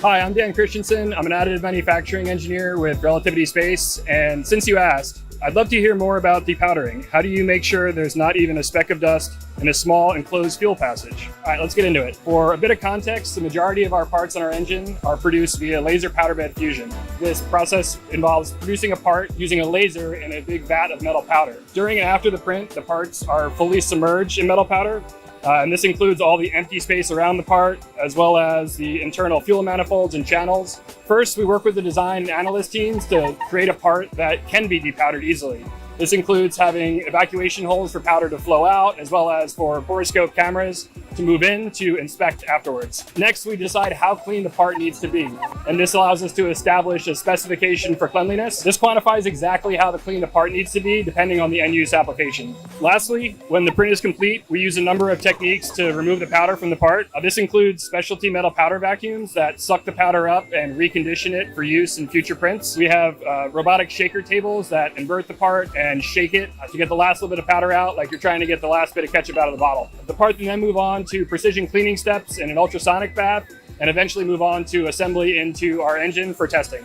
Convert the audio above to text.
Hi, I'm Dan Christensen. I'm an additive manufacturing engineer with Relativity Space. And since you asked, I'd love to hear more about depowdering. How do you make sure there's not even a speck of dust in a small enclosed fuel passage? All right, let's get into it. For a bit of context, the majority of our parts on our engine are produced via laser powder bed fusion. This process involves producing a part using a laser in a big vat of metal powder. During and after the print, the parts are fully submerged in metal powder. And this includes all the empty space around the part, as well as the internal fuel manifolds and channels. First, we work with the design and analyst teams to create a part that can be depowdered easily. This includes having evacuation holes for powder to flow out, as well as for borescope cameras to move in to inspect afterwards. Next, we decide how clean the part needs to be, and this allows us to establish a specification for cleanliness. This quantifies exactly how clean the part needs to be, depending on the end-use application. Lastly, when the print is complete, we use a number of techniques to remove the powder from the part. This includes specialty metal powder vacuums that suck the powder up and recondition it for use in future prints. We have robotic shaker tables that invert the part and shake it to get the last little bit of powder out, like you're trying to get the last bit of ketchup out of the bottle. The part can then move on to precision cleaning steps in an ultrasonic bath, and eventually move on to assembly into our engine for testing.